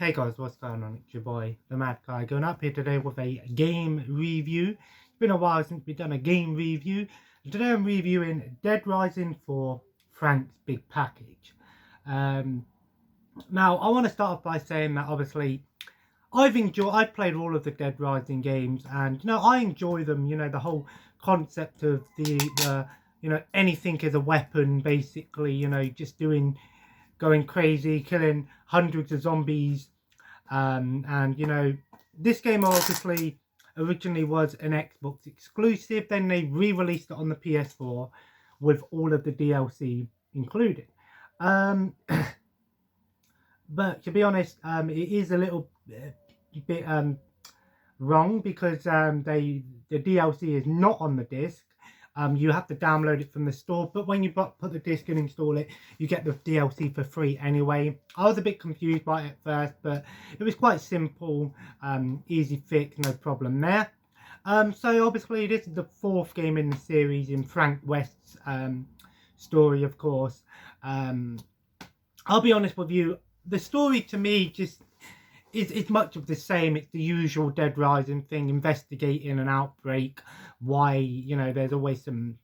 Hey guys, what's going on? It's your boy, the Mad Guy, going up here today with a game review. It's been a while since we've done a game review. Today I'm reviewing Dead Rising for Frank's Big Package. Now, I want to start off by saying that obviously I've played all of the Dead Rising games, and I enjoy them. The whole concept of the anything is a weapon, basically. Just going crazy, killing hundreds of zombies. And this game obviously originally was an Xbox exclusive. Then they re-released it on the PS4 with all of the DLC included. Um, but to be honest, it is a little bit wrong because the DLC is not on the disc. You have to download it from the store, but when you put the disc and install it, you get the DLC for free anyway. I was a bit confused by it at first, but it was quite simple, easy fix, no problem there. So obviously this is the fourth game in the series in Frank West's story, of course. I'll be honest with you, the story to me just it's much of the same. It's the usual Dead Rising thing, investigating an outbreak. Why, there's always some,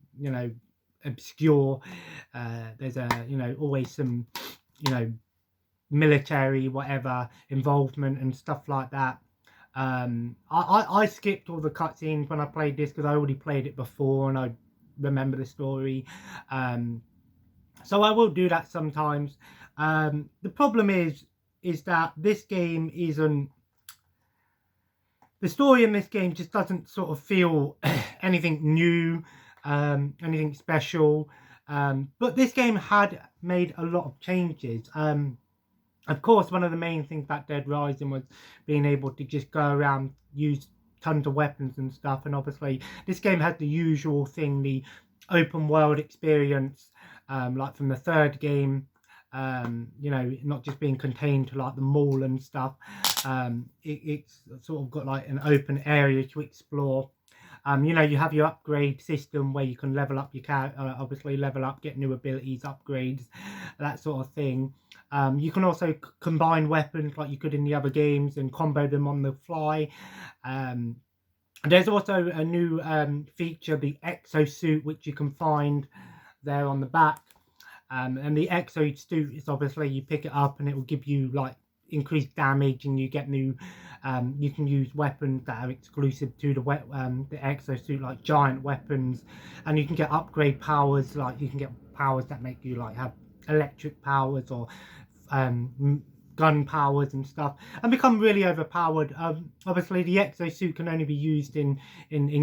obscure, there's always some, military, whatever, involvement and stuff like that. I skipped all the cutscenes when I played this because I already played it before and I remember the story. So I will do that sometimes. The problem is that this game isn't, the story in this game just doesn't sort of feel anything new, anything special. But this game had made a lot of changes. Of course, one of the main things about Dead Rising was being able to just go around, use tons of weapons and stuff. And obviously, this game has the usual thing, the open world experience, like from the third game. Not just being contained to like the mall and stuff. It's sort of got like an open area to explore. You have your upgrade system where you can level up your character, obviously level up, get new abilities, upgrades, that sort of thing. You can also combine weapons like you could in the other games and combo them on the fly. There's also a new feature, the Exosuit, which you can find there on the back. And the Exosuit is obviously you pick it up and it will give you like increased damage, and you get new you can use weapons that are exclusive to the Exosuit, like giant weapons, and you can get upgrade powers, like you can get powers that make you like have electric powers or gun powers and stuff, and become really overpowered. Obviously the Exosuit can only be used in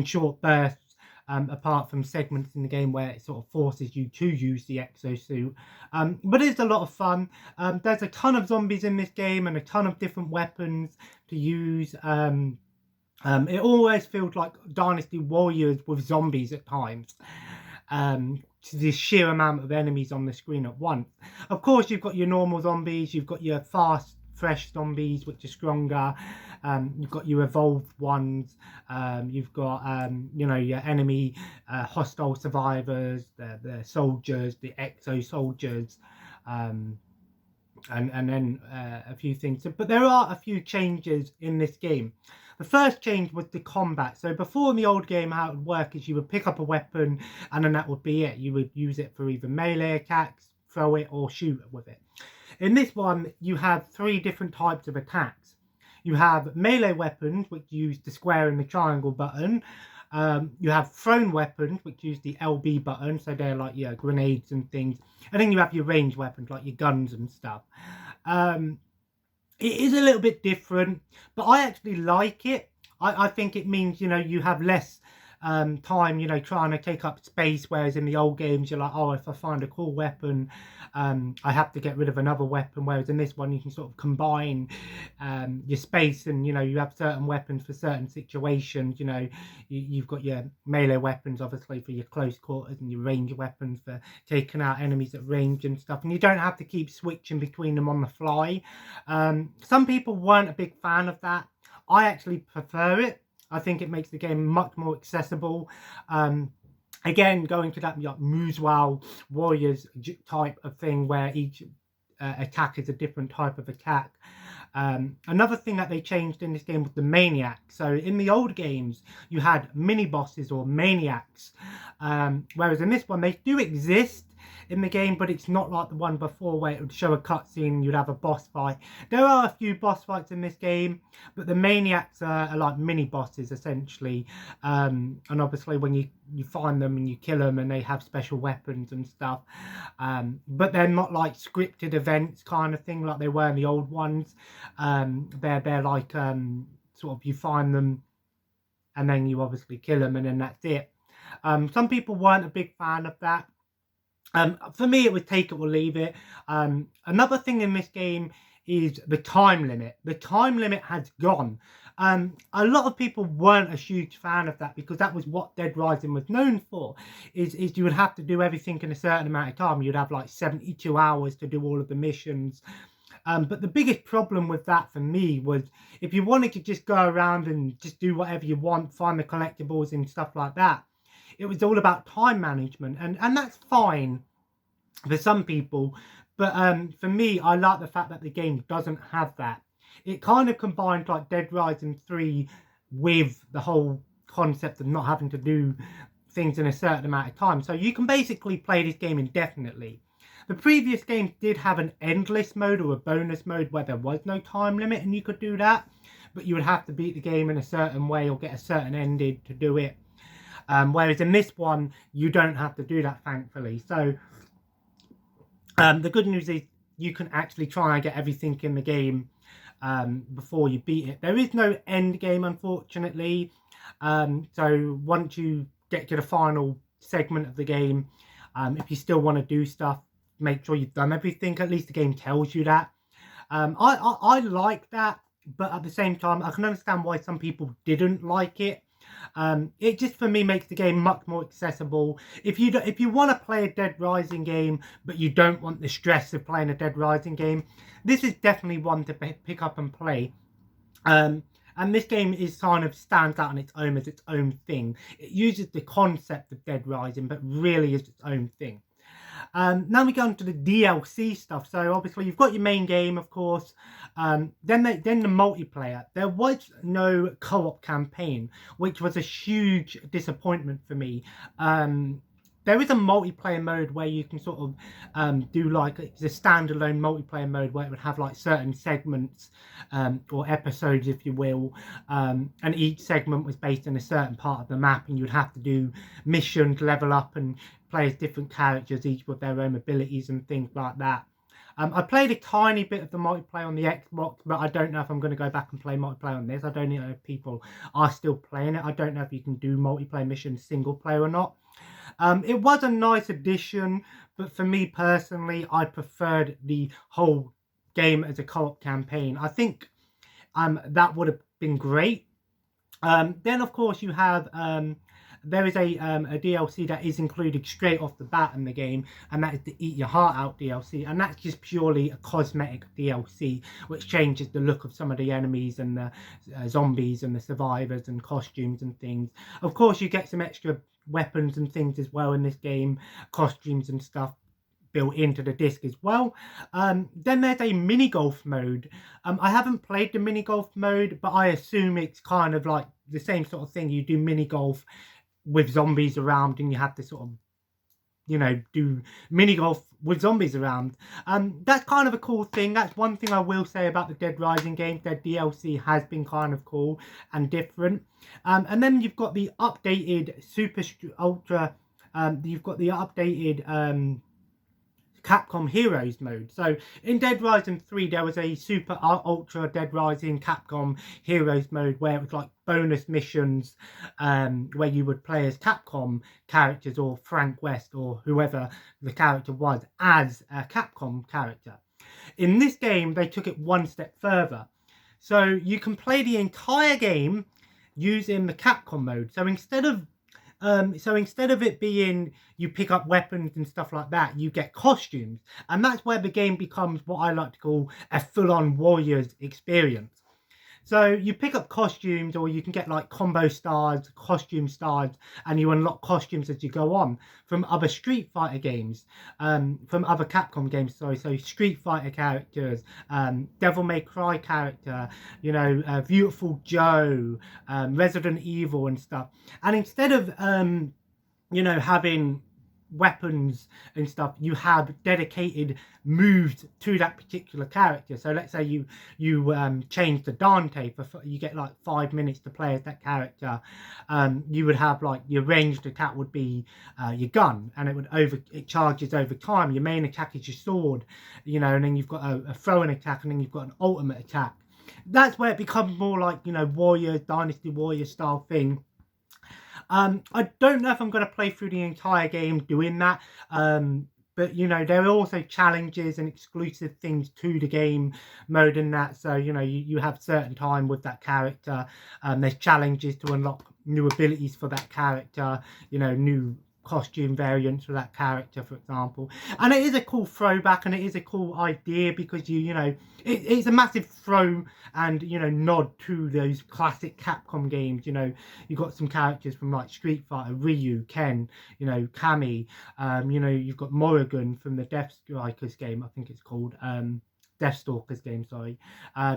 short bursts. Apart from segments in the game where it sort of forces you to use the Exosuit. But it's a lot of fun. There's a ton of zombies in this game and a ton of different weapons to use. It always feels like Dynasty Warriors with zombies at times. To the sheer amount of enemies on the screen at once. Of course, you've got your normal zombies, you've got your fast, fresh zombies, which are stronger. You've got your evolved ones. You've got your enemy hostile survivors, the soldiers, the exo soldiers, and then a few things. But there are a few changes in this game. The first change was the combat. So before in the old game, how it would work is you would pick up a weapon and then that would be it. You would use it for either melee attacks, throw it, or shoot with it. In this one, you have three different types of attacks. You have melee weapons, which use the square and the triangle button. You have thrown weapons, which use the LB button, so they're like grenades and things. And then you have your ranged weapons, like your guns and stuff. It is a little bit different, but I actually like it. I think it means, you have less time, trying to take up space, whereas in the old games, you're like, oh, if I find a cool weapon, I have to get rid of another weapon, whereas in this one, you can sort of combine your space, and, you have certain weapons for certain situations. You've got your melee weapons, obviously, for your close quarters, and your ranged weapons for taking out enemies at range and stuff, and you don't have to keep switching between them on the fly. Some people weren't a big fan of that. I actually prefer it. I think it makes the game much more accessible. Again, going to that like Muswell Warriors type of thing where each attack is a different type of attack. Another thing that they changed in this game was the maniac. So in the old games, you had mini bosses or maniacs, whereas in this one they do exist in the game, but it's not like the one before where it would show a cutscene, you'd have a boss fight. There are a few boss fights in this game, but the maniacs are like mini bosses essentially. And obviously when you find them and you kill them, and they have special weapons and stuff, but they're not like scripted events kind of thing like they were in the old ones. They're like sort of, you find them and then you obviously kill them and then that's it. Some people weren't a big fan of that. For me, it was take it or leave it. Another thing in this game is the time limit. The time limit has gone. A lot of people weren't a huge fan of that because that was what Dead Rising was known for. Is you would have to do everything in a certain amount of time. You'd have like 72 hours to do all of the missions. But the biggest problem with that for me was if you wanted to just go around and just do whatever you want, find the collectibles and stuff like that, it was all about time management, and that's fine for some people, but for me, I like the fact that the game doesn't have that. It kind of combines like Dead Rising 3 with the whole concept of not having to do things in a certain amount of time, so you can basically play this game indefinitely. The previous game did have an endless mode or a bonus mode where there was no time limit and you could do that, but you would have to beat the game in a certain way or get a certain ending to do it. Whereas in this one, you don't have to do that, thankfully. So the good news is you can actually try and get everything in the game before you beat it. There is no end game, unfortunately. So once you get to the final segment of the game, if you still want to do stuff, make sure you've done everything. At least the game tells you that. I like that, but at the same time, I can understand why some people didn't like it. It just for me makes the game much more accessible. If you want to play a Dead Rising game but you don't want the stress of playing a Dead Rising game, this is definitely one to pick up and play. And this game is kind of stands out on its own as its own thing. It uses the concept of Dead Rising but really is its own thing. Now we go on to the DLC stuff. So obviously you've got your main game, of course. Then the multiplayer. There was no co-op campaign, which was a huge disappointment for me. There is a multiplayer mode where you can sort of do like it's a standalone multiplayer mode where it would have like certain segments or episodes, if you will, and each segment was based in a certain part of the map, and you'd have to do missions, level up, and play as different characters, each with their own abilities and things like that. I played a tiny bit of the multiplayer on the Xbox, but I don't know if I'm going to go back and play multiplayer on this. I don't know if people are still playing it. I don't know if you can do multiplayer missions single player or not. It was a nice addition, but for me personally, I preferred the whole game as a co-op campaign. I think that would have been great. Then, of course, you have there is a DLC that is included straight off the bat in the game, and that is the Eat Your Heart Out DLC, and that's just purely a cosmetic DLC, which changes the look of some of the enemies and the zombies and the survivors and costumes and things. Of course, you get some extra weapons and things as well in this game, costumes and stuff built into the disc as well. Then there's a mini golf mode. I haven't played the mini golf mode, but I assume it's kind of like the same sort of thing. You do mini golf with zombies around, and you have to sort of, you know, do mini golf with zombies around. That's kind of a cool thing. That's one thing I will say about the Dead Rising games. Their DLC has been kind of cool and different. And then you've got the updated Super Ultra. You've got the updated Capcom Heroes mode. So in Dead Rising 3 there was a Super Ultra Dead Rising Capcom Heroes mode where it was like bonus missions where you would play as Capcom characters or Frank West or whoever the character was as a Capcom character. In this game they took it one step further. So you can play the entire game using the Capcom mode. So instead of it being you pick up weapons and stuff like that, you get costumes. And that's where the game becomes what I like to call a full-on Warriors experience. So you pick up costumes, or you can get like combo stars, costume stars, and you unlock costumes as you go on from other Street Fighter games, from other Capcom games. Sorry, so Street Fighter characters, Devil May Cry character, you know, Beautiful Joe, Resident Evil and stuff. And instead of you know, having weapons and stuff, you have dedicated moves to that particular character. So let's say you change to Dante, you get like 5 minutes to play as that character. You would have like your ranged attack would be your gun, and it charges over time. Your main attack is your sword, you know, and then you've got a throwing attack, and then you've got an ultimate attack. That's where it becomes more like, you know, warrior, dynasty warrior style thing. I don't know if I'm going to play through the entire game doing that. But, you know, there are also challenges and exclusive things to the game mode and that. So, you know, you have certain time with that character. There's challenges to unlock new abilities for that character, you know, new costume variants for that character, for example. And it is a cool throwback, and it is a cool idea, because you know, it's a massive throw and, you know, nod to those classic Capcom games. You know, you've got some characters from like Street Fighter, Ryu, Ken, you know, Kami, you know, you've got Morrigan from the Death Strikers game, I think it's called, Deathstalkers game, sorry.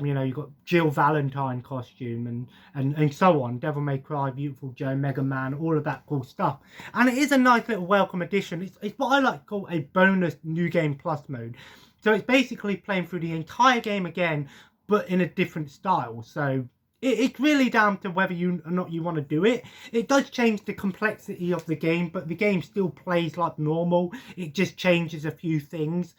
You know, you've got Jill Valentine costume and so on. Devil May Cry, Beautiful Joe, Mega Man, all of that cool stuff. And it is a nice little welcome addition. It's what I like to call a bonus New Game Plus mode. So it's basically playing through the entire game again, but in a different style. So it's really down to whether you or not you want to do it. It does change the complexity of the game, but the game still plays like normal. It just changes a few things.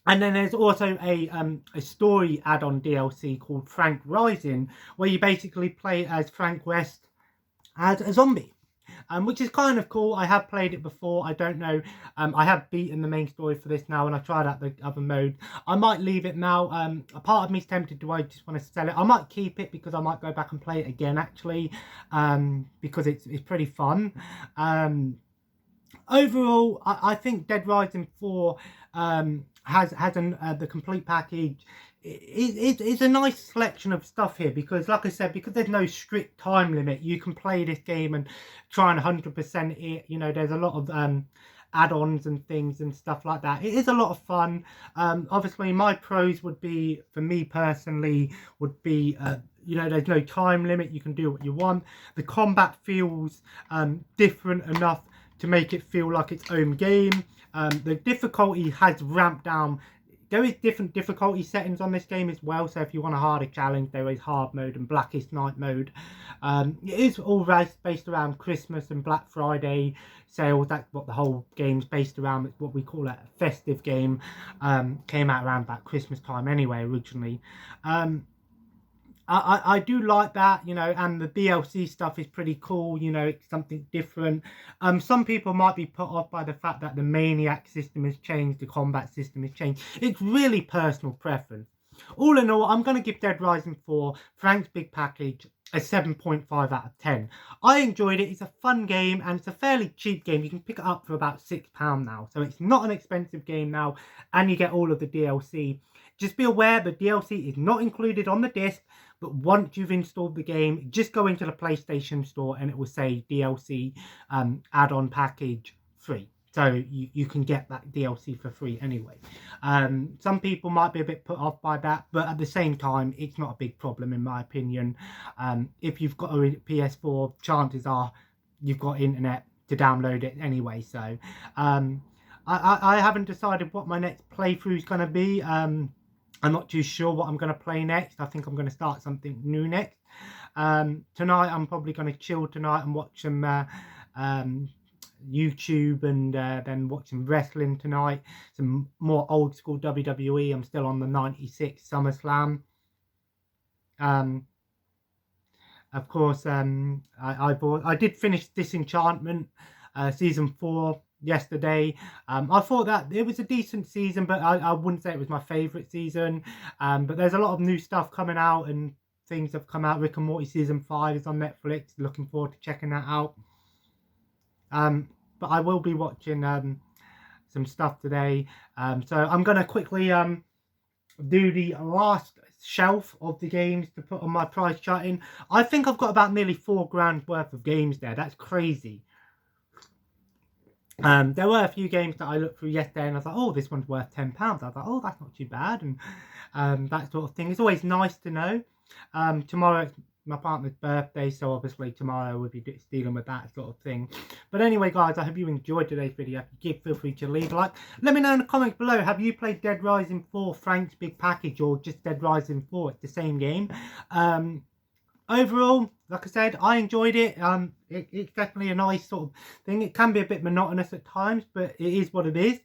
And then there's also a story add-on DLC called Frank Rising, where you basically play as Frank West as a zombie, which is kind of cool. I have played it before. I don't know. I have beaten the main story for this now, and I tried out the other mode. I might leave it now. A part of me is tempted. Do I just want to sell it? I might keep it, because I might go back and play it again, actually, because it's pretty fun. Overall, I think Dead Rising 4 has the complete package. It's a nice selection of stuff here, because like I said, because there's no strict time limit, you can play this game and try and 100% it. You know, there's a lot of add-ons and things and stuff like that. It is a lot of fun. Obviously my pros would be, for me personally, would be you know, there's no time limit. You can do what you want. The combat feels different enough to make it feel like its own game. The difficulty has ramped down. There is different difficulty settings on this game as well. So if you want a harder challenge, there is hard mode and Blackest Night mode. It is all based around Christmas and Black Friday sales. That's what the whole game's based around. It's what we call a festive game. Came out around about Christmas time anyway, originally. I do like that, you know, and the DLC stuff is pretty cool. You know, it's something different. Some people might be put off by the fact that the Maniac system has changed, the combat system has changed. It's really personal preference. All in all, I'm going to give Dead Rising 4, Frank's Big Package, a 7.5 out of 10. I enjoyed it. It's a fun game, and it's a fairly cheap game. You can pick it up for about £6 now. So it's not an expensive game now, and you get all of the DLC. Just be aware the DLC is not included on the disc, but once you've installed the game, just go into the PlayStation Store and it will say DLC add-on package free. So you can get that DLC for free anyway. Some people might be a bit put off by that, but at the same time, it's not a big problem in my opinion. If you've got a PS4, chances are you've got internet to download it anyway. So I haven't decided what my next playthrough is going to be. I'm not too sure what I'm going to play next. I think I'm going to start something new next. Tonight, I'm probably going to chill tonight and watch some YouTube, and then watch some wrestling tonight. Some more old school WWE. I'm still on the 96 SummerSlam. Of course, I did finish Disenchantment season 4 yesterday. I thought that it was a decent season, but I wouldn't say it was my favourite season. But there's a lot of new stuff coming out, and things have come out. Rick and Morty season 5 is on Netflix. Looking forward to checking that out. But I will be watching some stuff today. So I'm going to quickly do the last shelf of the games to put on my price charting. I think I've got about nearly £4 worth of games there. That's crazy. There were a few games that I looked through yesterday and I was like, oh, this one's worth £10. I was like, oh, that's not too bad, and that sort of thing. It's always nice to know. Tomorrow it's my partner's birthday, so obviously tomorrow we'll be dealing with that sort of thing. But anyway, guys, I hope you enjoyed today's video. If you did, feel free to leave a like. Let me know in the comments below, have you played Dead Rising 4 Frank's Big Package or just Dead Rising 4? It's the same game. Overall, like I said, I enjoyed it. It's definitely a nice sort of thing. It can be a bit monotonous at times, but it is what it is.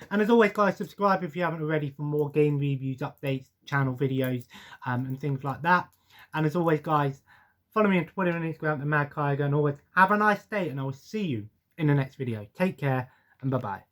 And as always, guys, subscribe if you haven't already for more game reviews, updates, channel videos, and things like that. And as always, guys, follow me on Twitter and Instagram at MadKaiger. And always have a nice day, and I will see you in the next video. Take care, and bye-bye.